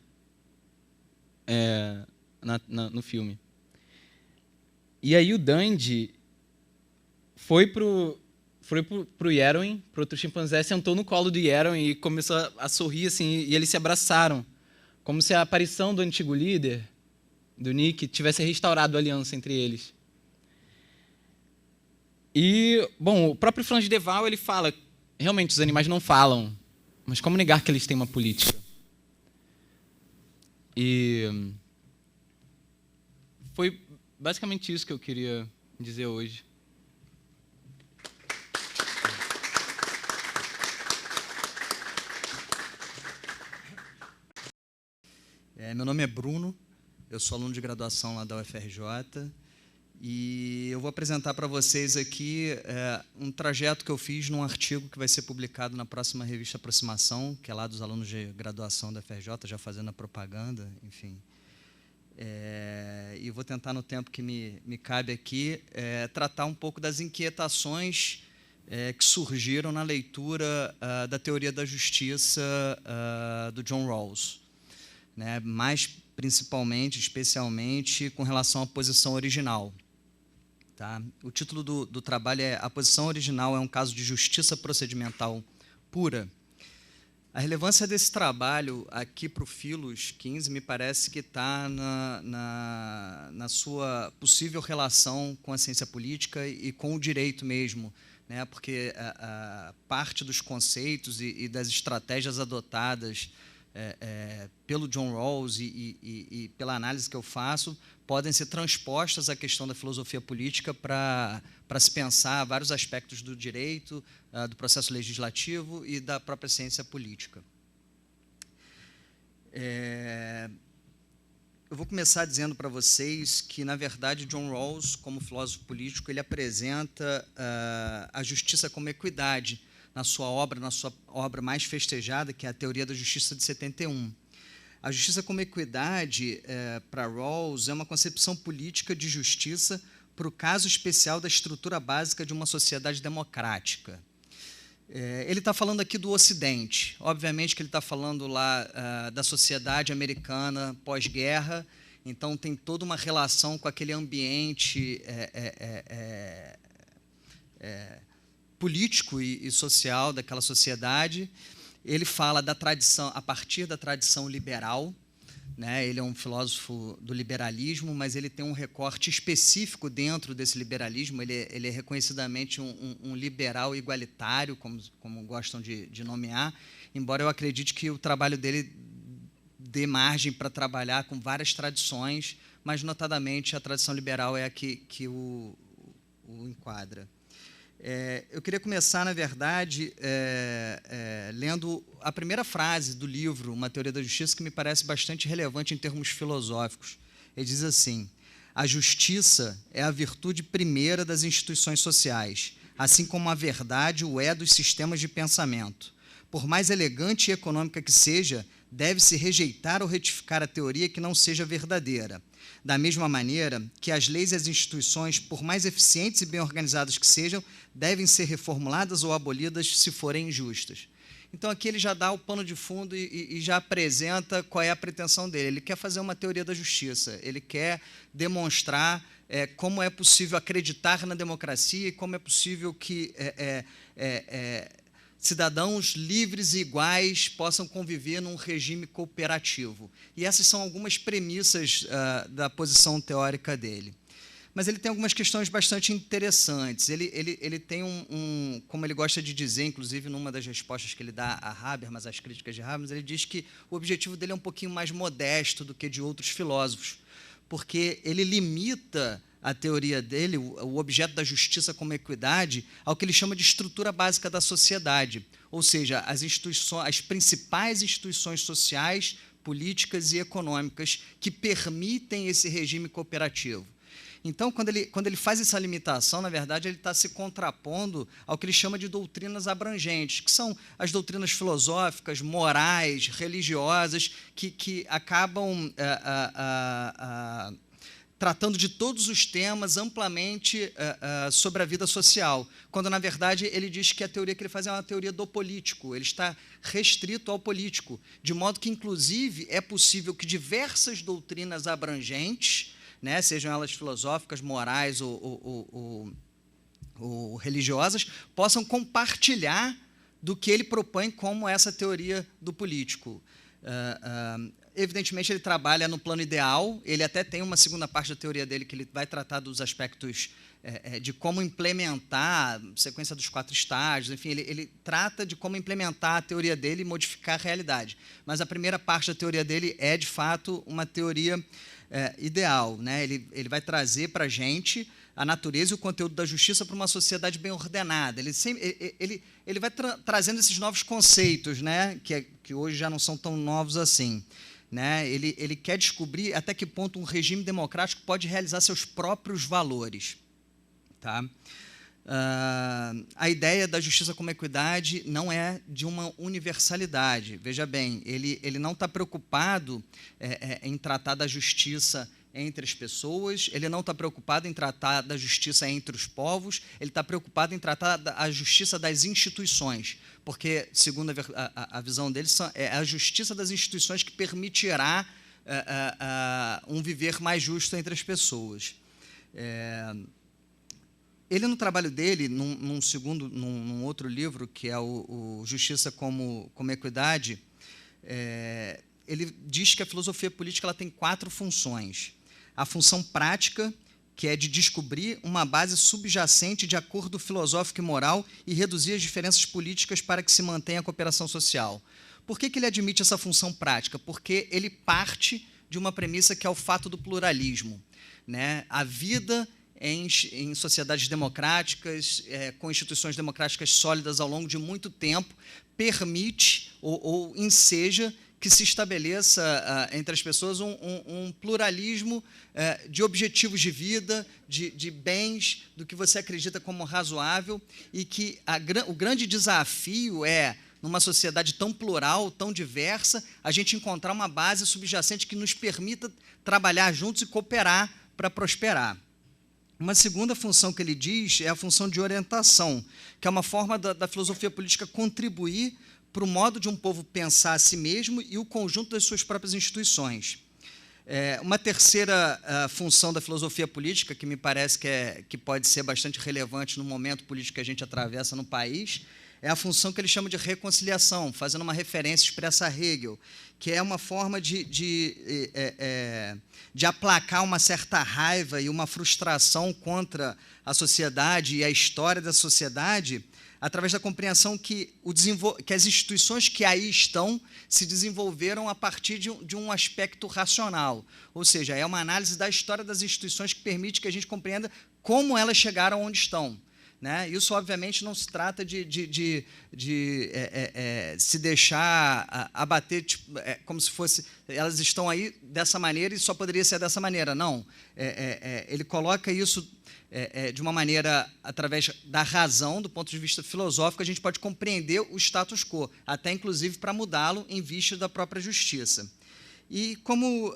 no filme. E aí o Dundee foi pro Yerwin, pro outro chimpanzé, sentou no colo do Yerwin e começou a sorrir, assim, e eles se abraçaram, como se a aparição do antigo líder, do Nick, tivesse restaurado a aliança entre eles. E, bom, o próprio Frans de Waal, ele fala, realmente, os animais não falam, mas como negar que eles têm uma política? E foi basicamente isso que eu queria dizer hoje. Meu nome é Bruno, eu sou aluno de graduação lá da UFRJ e eu vou apresentar para vocês aqui um trajeto que eu fiz num artigo que vai ser publicado na próxima revista Aproximação, que é lá dos alunos de graduação da UFRJ, já fazendo a propaganda, enfim. E vou tentar, no tempo que me cabe aqui, tratar um pouco das inquietações que surgiram na leitura da teoria da justiça do John Rawls. Né, mais principalmente, especialmente, com relação à posição original. Tá? O título do trabalho é A Posição Original é um caso de justiça procedimental pura. A relevância desse trabalho aqui para o Philos 15 me parece que está na sua possível relação com a ciência política e com o direito mesmo, né? Porque a parte dos conceitos e das estratégias adotadas pelo John Rawls e pela análise que eu faço, podem ser transpostas à questão da filosofia política para se pensar vários aspectos do direito, do processo legislativo e da própria ciência política. Eu vou começar dizendo para vocês que, na verdade, John Rawls, como filósofo político, ele apresenta a justiça como equidade, na sua obra mais festejada, que é a Teoria da Justiça de 71. A justiça como equidade, para Rawls, é uma concepção política de justiça para o caso especial da estrutura básica de uma sociedade democrática. Ele está falando aqui do Ocidente. Obviamente que ele está falando lá da sociedade americana pós-guerra, então tem toda uma relação com aquele ambiente político e social daquela sociedade. Ele fala da tradição, a partir da tradição liberal, né? Ele é um filósofo do liberalismo, mas ele tem um recorte específico dentro desse liberalismo. Ele é reconhecidamente um liberal igualitário, como gostam de nomear, embora eu acredite que o trabalho dele dê margem para trabalhar com várias tradições, mas, notadamente, a tradição liberal é a que o enquadra. Eu queria começar, na verdade, lendo a primeira frase do livro, Uma Teoria da Justiça, que me parece bastante relevante em termos filosóficos. Ele diz assim: a justiça é a virtude primeira das instituições sociais, assim como a verdade o é dos sistemas de pensamento. Por mais elegante e econômica que seja, deve-se rejeitar ou retificar a teoria que não seja verdadeira. Da mesma maneira que as leis e as instituições, por mais eficientes e bem organizadas que sejam, devem ser reformuladas ou abolidas se forem injustas. Então, aqui ele já dá o pano de fundo e já apresenta qual é a pretensão dele. Ele quer fazer uma teoria da justiça, ele quer demonstrar como é possível acreditar na democracia e como é possível que cidadãos livres e iguais possam conviver num regime cooperativo. E essas são algumas premissas da posição teórica dele. Mas ele tem algumas questões bastante interessantes. Ele tem como ele gosta de dizer, inclusive numa das respostas que ele dá a Habermas, às críticas de Habermas, ele diz que o objetivo dele é um pouquinho mais modesto do que de outros filósofos, porque ele limita a teoria dele, o objeto da justiça como equidade, ao que ele chama de estrutura básica da sociedade, ou seja, as principais instituições sociais, políticas e econômicas que permitem esse regime cooperativo. Então, quando ele faz essa limitação, na verdade, ele está se contrapondo ao que ele chama de doutrinas abrangentes, que são as doutrinas filosóficas, morais, religiosas, que acabam tratando de todos os temas amplamente sobre a vida social, quando, na verdade, ele diz que a teoria que ele faz é uma teoria do político, ele está restrito ao político, de modo que, inclusive, é possível que diversas doutrinas abrangentes, né, sejam elas filosóficas, morais ou religiosas, possam compartilhar do que ele propõe como essa teoria do político. Evidentemente, ele trabalha no plano ideal, ele até tem uma segunda parte da teoria dele que ele vai tratar dos aspectos de como implementar, sequência dos 4 estágios, enfim, ele trata de como implementar a teoria dele e modificar a realidade. Mas a primeira parte da teoria dele é, de fato, uma teoria ideal, né? Ele vai trazer para a gente a natureza e o conteúdo da justiça para uma sociedade bem ordenada. Ele vai trazendo esses novos conceitos, né? Que hoje já não são tão novos assim. Né? Ele quer descobrir até que ponto um regime democrático pode realizar seus próprios valores. Tá? A ideia da justiça como equidade não é de uma universalidade. Veja bem, ele não está preocupado em tratar da justiça entre as pessoas, ele não está preocupado em tratar da justiça entre os povos, ele está preocupado em tratar a justiça das instituições, porque, segundo a visão dele, é a justiça das instituições que permitirá um viver mais justo entre as pessoas. Ele, no trabalho dele, num outro livro, que é o Justiça como Equidade, ele diz que a filosofia política ela tem 4 funções. A função prática, que é de descobrir uma base subjacente de acordo filosófico e moral e reduzir as diferenças políticas para que se mantenha a cooperação social. Por que ele admite essa função prática? Porque ele parte de uma premissa que é o fato do pluralismo, né? A vida em sociedades democráticas, com instituições democráticas sólidas ao longo de muito tempo, permite ou enseja que se estabeleça entre as pessoas um pluralismo de objetivos de vida, de bens, do que você acredita como razoável, e que o grande desafio é, numa sociedade tão plural, tão diversa, a gente encontrar uma base subjacente que nos permita trabalhar juntos e cooperar para prosperar. Uma segunda função que ele diz é a função de orientação, que é uma forma da filosofia política contribuir para o modo de um povo pensar a si mesmo e o conjunto das suas próprias instituições. Uma terceira função da filosofia política, que me parece que pode ser bastante relevante no momento político que a gente atravessa no país, é a função que ele chama de reconciliação, fazendo uma referência expressa a Hegel, que é uma forma de aplacar uma certa raiva e uma frustração contra a sociedade e a história da sociedade, através da compreensão que as instituições que aí estão se desenvolveram a partir de um aspecto racional. Ou seja, é uma análise da história das instituições que permite que a gente compreenda como elas chegaram onde estão. Né? Isso, obviamente, não se trata de se deixar abater, tipo, como se fosse... Elas estão aí dessa maneira e só poderia ser dessa maneira. Não. Ele coloca isso de uma maneira, através da razão, do ponto de vista filosófico, a gente pode compreender o status quo, até, inclusive, para mudá-lo em vista da própria justiça. E como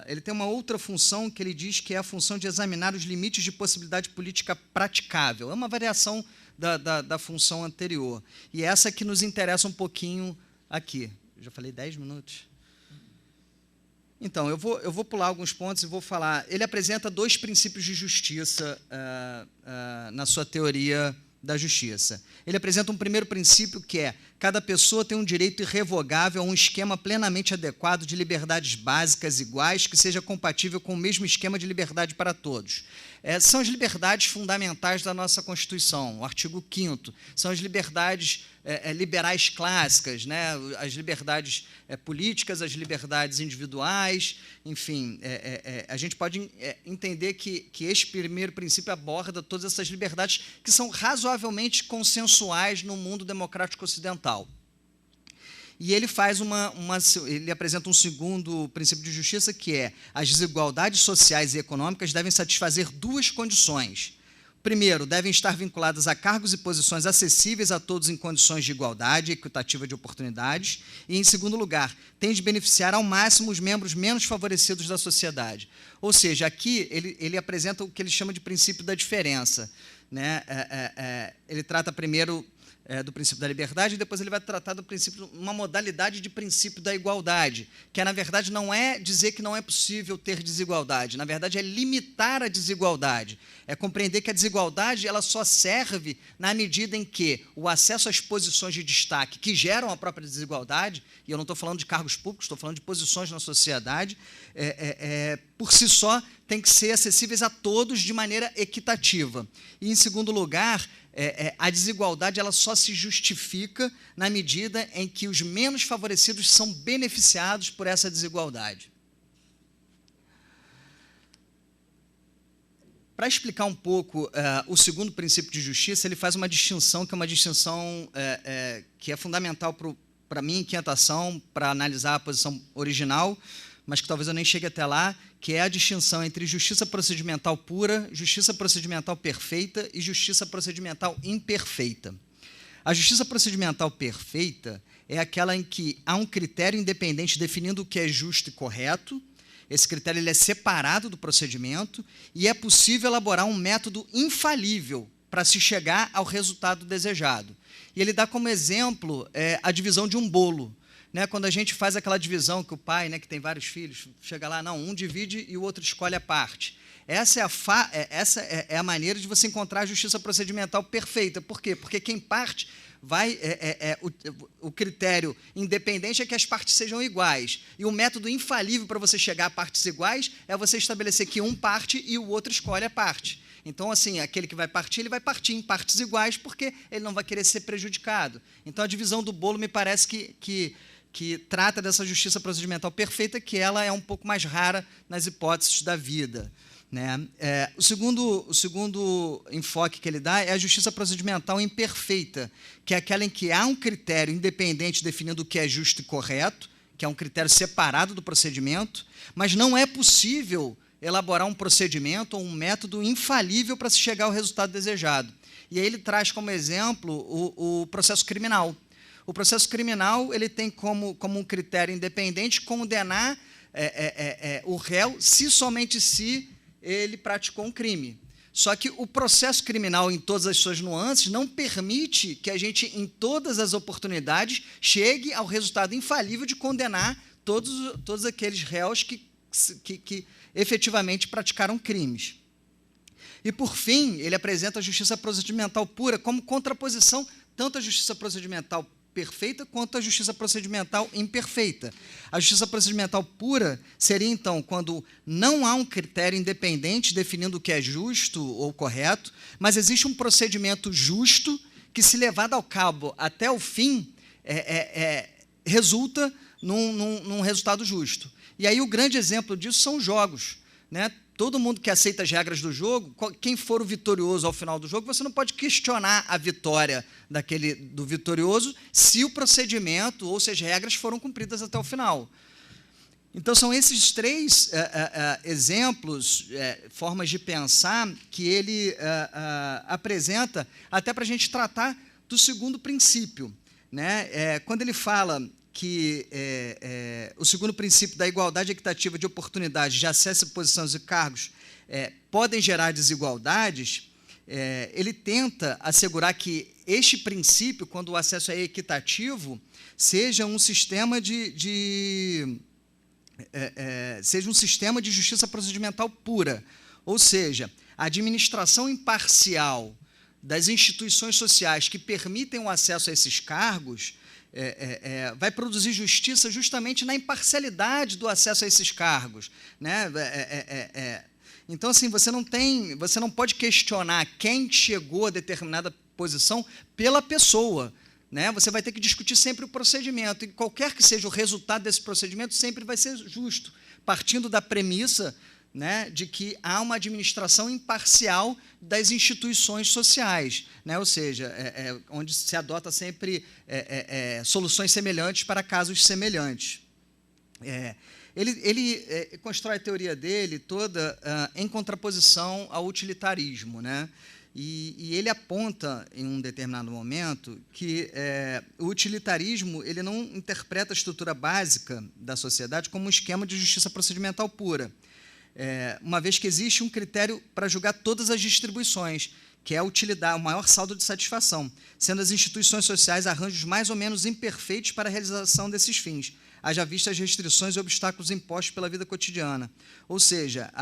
ele tem uma outra função que ele diz que é a função de examinar os limites de possibilidade política praticável. É uma variação da função anterior. E essa que nos interessa um pouquinho aqui. Já falei 10 minutos? Então, eu vou pular alguns pontos e vou falar. Ele apresenta 2 princípios de justiça na sua teoria da justiça. Ele apresenta um primeiro princípio que é: cada pessoa tem um direito irrevogável a um esquema plenamente adequado de liberdades básicas iguais que seja compatível com o mesmo esquema de liberdade para todos. São as liberdades fundamentais da nossa Constituição, o artigo 5º. São as liberdades liberais clássicas, né? As liberdades políticas, as liberdades individuais, enfim. A gente pode entender que este primeiro princípio aborda todas essas liberdades que são razoavelmente consensuais no mundo democrático ocidental. E ele faz ele apresenta um segundo princípio de justiça, que é: as desigualdades sociais e econômicas devem satisfazer 2 condições. Primeiro, devem estar vinculadas a cargos e posições acessíveis a todos em condições de igualdade equitativa de oportunidades. E, em segundo lugar, tem de beneficiar ao máximo os membros menos favorecidos da sociedade. Ou seja, aqui ele apresenta o que ele chama de princípio da diferença, né? Ele trata primeiro do princípio da liberdade, e depois ele vai tratar do princípio, uma modalidade de princípio da igualdade, que na verdade não é dizer que não é possível ter desigualdade, na verdade é limitar a desigualdade, é compreender que a desigualdade ela só serve na medida em que o acesso às posições de destaque que geram a própria desigualdade, e eu não estou falando de cargos públicos, estou falando de posições na sociedade, por si só tem que ser acessíveis a todos de maneira equitativa. E, em segundo lugar, a desigualdade ela só se justifica na medida em que os menos favorecidos são beneficiados por essa desigualdade. Para explicar um pouco o segundo princípio de justiça, ele faz uma distinção, que é uma distinção que é fundamental para mim, inquietação, para analisar a posição original, mas que talvez eu nem chegue até lá, que é a distinção entre justiça procedimental pura, justiça procedimental perfeita e justiça procedimental imperfeita. A justiça procedimental perfeita é aquela em que há um critério independente definindo o que é justo e correto. Esse critério ele é separado do procedimento e é possível elaborar um método infalível para se chegar ao resultado desejado. E ele dá como exemplo a divisão de um bolo. Né, quando a gente faz aquela divisão que o pai, né, que tem vários filhos, chega lá, não, um divide e o outro escolhe a parte. Essa é a maneira de você encontrar a justiça procedimental perfeita. Por quê? Porque quem parte vai... o critério independente é que as partes sejam iguais. E o método infalível para você chegar a partes iguais é você estabelecer que um parte e o outro escolhe a parte. Então, assim, aquele que vai partir, ele vai partir em partes iguais, porque ele não vai querer ser prejudicado. Então, a divisão do bolo me parece que trata dessa justiça procedimental perfeita, que ela é um pouco mais rara nas hipóteses da vida. Né? O segundo enfoque que ele dá é a justiça procedimental imperfeita, que é aquela em que há um critério independente definindo o que é justo e correto, que é um critério separado do procedimento, mas não é possível elaborar um procedimento ou um método infalível para se chegar ao resultado desejado. E aí ele traz como exemplo o processo criminal. O processo criminal ele tem como um critério independente condenar o réu somente se ele praticou um crime. Só que o processo criminal, em todas as suas nuances, não permite que a gente, em todas as oportunidades, chegue ao resultado infalível de condenar todos aqueles réus que efetivamente praticaram crimes. E, por fim, ele apresenta a justiça procedimental pura como contraposição tanto à justiça procedimental perfeita quanto à justiça procedimental imperfeita. A justiça procedimental pura seria, então, quando não há um critério independente definindo o que é justo ou correto, mas existe um procedimento justo que, se levado ao cabo até o fim, resulta num resultado justo. E aí o grande exemplo disso são os jogos, né? Todo mundo que aceita as regras do jogo, quem for o vitorioso ao final do jogo, você não pode questionar a vitória do vitorioso se o procedimento ou se as regras foram cumpridas até o final. Então, são esses 3 exemplos, formas de pensar, que ele apresenta até para a gente tratar do segundo princípio. Né? Quando ele fala que o segundo princípio da igualdade equitativa de oportunidades de acesso a posições e cargos podem gerar desigualdades, ele tenta assegurar que este princípio, quando o acesso é equitativo, seja um sistema seja um sistema de justiça procedimental pura, ou seja, a administração imparcial das instituições sociais que permitem o acesso a esses cargos vai produzir justiça justamente na imparcialidade do acesso a esses cargos, né? Então, assim, você não pode questionar quem chegou a determinada posição pela pessoa, né? Você vai ter que discutir sempre o procedimento, e qualquer que seja o resultado desse procedimento sempre vai ser justo, partindo da premissa, né, de que há uma administração imparcial das instituições sociais, né? Ou seja, onde se adota sempre soluções semelhantes para casos semelhantes. Ele constrói a teoria dele toda em contraposição ao utilitarismo, né? E ele aponta, em um determinado momento, que o utilitarismo ele não interpreta a estrutura básica da sociedade como um esquema de justiça procedimental pura, uma vez que existe um critério para julgar todas as distribuições, que é a utilidade, o maior saldo de satisfação, sendo as instituições sociais arranjos mais ou menos imperfeitos para a realização desses fins, haja vista as restrições e obstáculos impostos pela vida cotidiana. Ou seja,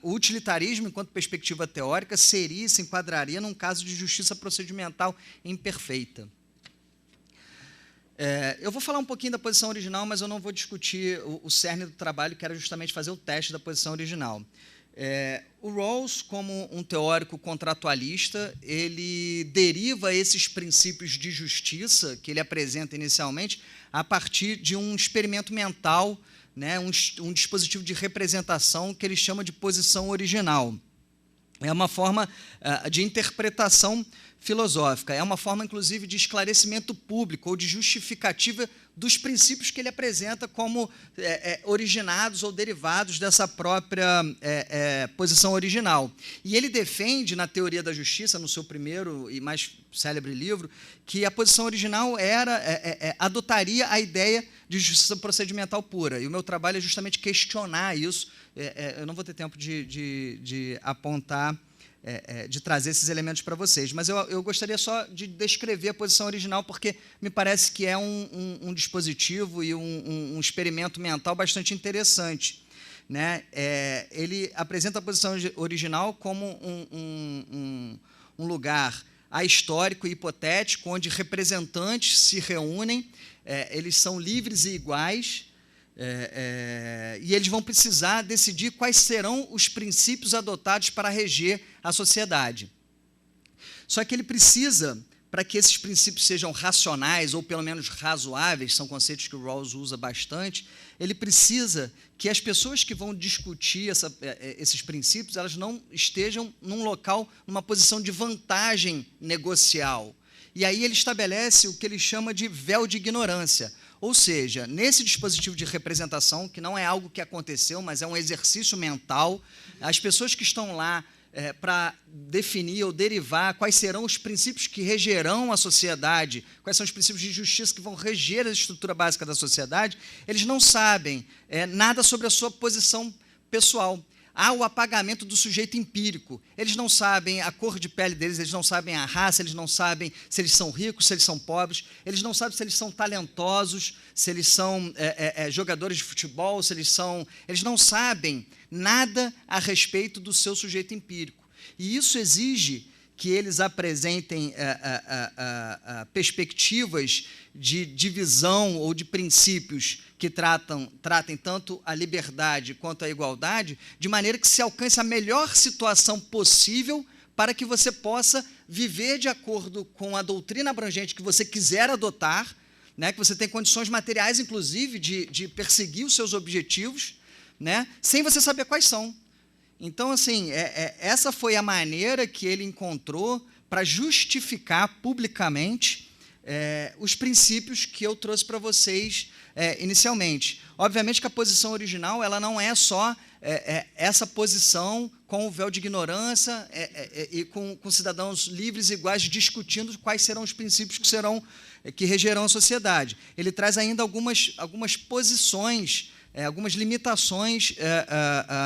o utilitarismo, enquanto perspectiva teórica, se enquadraria num caso de justiça procedimental imperfeita. Eu vou falar um pouquinho da posição original, mas eu não vou discutir o cerne do trabalho, que era justamente fazer o teste da posição original. O Rawls, como um teórico contratualista, ele deriva esses princípios de justiça que ele apresenta inicialmente a partir de um experimento mental, né, um dispositivo de representação que ele chama de posição original. É uma forma de interpretação filosófica, é uma forma, inclusive, de esclarecimento público ou de justificativa dos princípios que ele apresenta como originados ou derivados dessa própria posição original. E ele defende, na Teoria da Justiça, no seu primeiro e mais célebre livro, que a posição original adotaria a ideia de justiça procedimental pura. E o meu trabalho é justamente questionar isso. Eu não vou ter tempo de apontar, de trazer esses elementos para vocês, mas eu gostaria só de descrever a posição original, porque me parece que é um dispositivo e um experimento mental bastante interessante, né? Ele apresenta a posição original como um lugar ahistórico e hipotético, onde representantes se reúnem, eles são livres e iguais, e eles vão precisar decidir quais serão os princípios adotados para reger a sociedade. Só que ele precisa, para que esses princípios sejam racionais, ou pelo menos razoáveis, são conceitos que o Rawls usa bastante, ele precisa que as pessoas que vão discutir esses princípios, elas não estejam num local, numa posição de vantagem negocial. E aí ele estabelece o que ele chama de véu de ignorância. Ou seja, nesse dispositivo de representação, que não é algo que aconteceu, mas é um exercício mental, as pessoas que estão lá para definir ou derivar quais serão os princípios que regerão a sociedade, quais são os princípios de justiça que vão reger a estrutura básica da sociedade, eles não sabem nada sobre a sua posição pessoal. Há o apagamento do sujeito empírico. Eles não sabem a cor de pele deles, eles não sabem a raça, eles não sabem se eles são ricos, se eles são pobres, eles não sabem se eles são talentosos, se eles são jogadores de futebol, eles não sabem nada a respeito do seu sujeito empírico. E isso exige que eles apresentem perspectivas de divisão ou de princípios que tratem tanto a liberdade quanto a igualdade, de maneira que se alcance a melhor situação possível para que você possa viver de acordo com a doutrina abrangente que você quiser adotar, né, que você tem condições materiais, inclusive, de perseguir os seus objetivos, né, sem você saber quais são. Então, assim, essa foi a maneira que ele encontrou para justificar publicamente os princípios que eu trouxe para vocês inicialmente. Obviamente que a posição original ela não é só essa posição com o véu de ignorância e com cidadãos livres e iguais discutindo quais serão os princípios que serão que regerão a sociedade. Ele traz ainda algumas posições, algumas limitações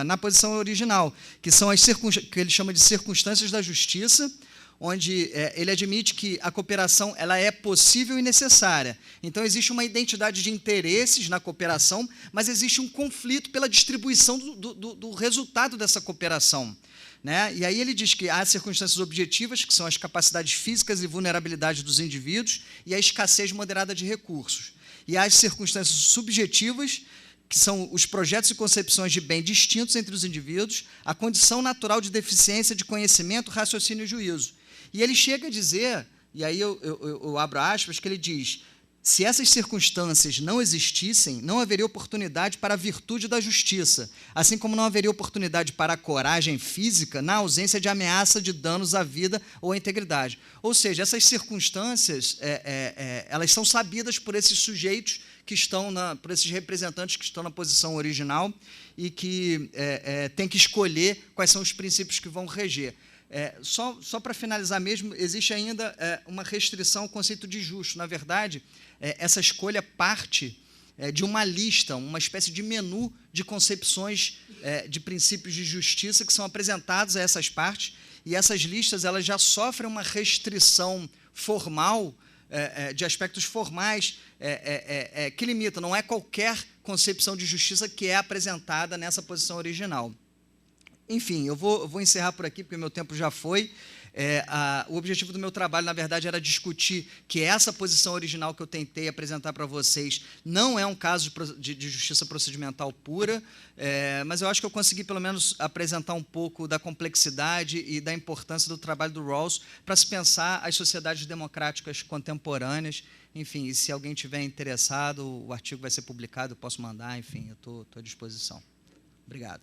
na posição original, que são as que ele chama de circunstâncias da justiça, onde ele admite que a cooperação ela é possível e necessária. Então, existe uma identidade de interesses na cooperação, mas existe um conflito pela distribuição do resultado dessa cooperação. Né? E aí ele diz que há circunstâncias objetivas, que são as capacidades físicas e vulnerabilidade dos indivíduos, e a escassez moderada de recursos. E há as circunstâncias subjetivas, que são os projetos e concepções de bem distintos entre os indivíduos, a condição natural de deficiência de conhecimento, raciocínio e juízo. E ele chega a dizer, e aí eu abro aspas, que ele diz: se essas circunstâncias não existissem, não haveria oportunidade para a virtude da justiça, assim como não haveria oportunidade para a coragem física na ausência de ameaça de danos à vida ou à integridade. Ou seja, essas circunstâncias, elas são sabidas por esses sujeitos que estão, por esses representantes que estão na posição original e que têm que escolher quais são os princípios que vão reger. Só para finalizar mesmo, existe ainda uma restrição ao conceito de justo. Na verdade, essa escolha parte de uma lista, uma espécie de menu de concepções de princípios de justiça que são apresentados a essas partes, e essas listas elas já sofrem uma restrição formal, de aspectos formais, que limita, não é qualquer concepção de justiça que é apresentada nessa posição original. Enfim, eu vou encerrar por aqui, porque o meu tempo já foi. O objetivo do meu trabalho, na verdade, era discutir que essa posição original que eu tentei apresentar para vocês não é um caso de justiça procedimental pura, mas eu acho que eu consegui, pelo menos, apresentar um pouco da complexidade e da importância do trabalho do Rawls para se pensar as sociedades democráticas contemporâneas. Enfim, e se alguém tiver interessado, o artigo vai ser publicado, eu posso mandar, enfim, eu estou à disposição. Obrigado.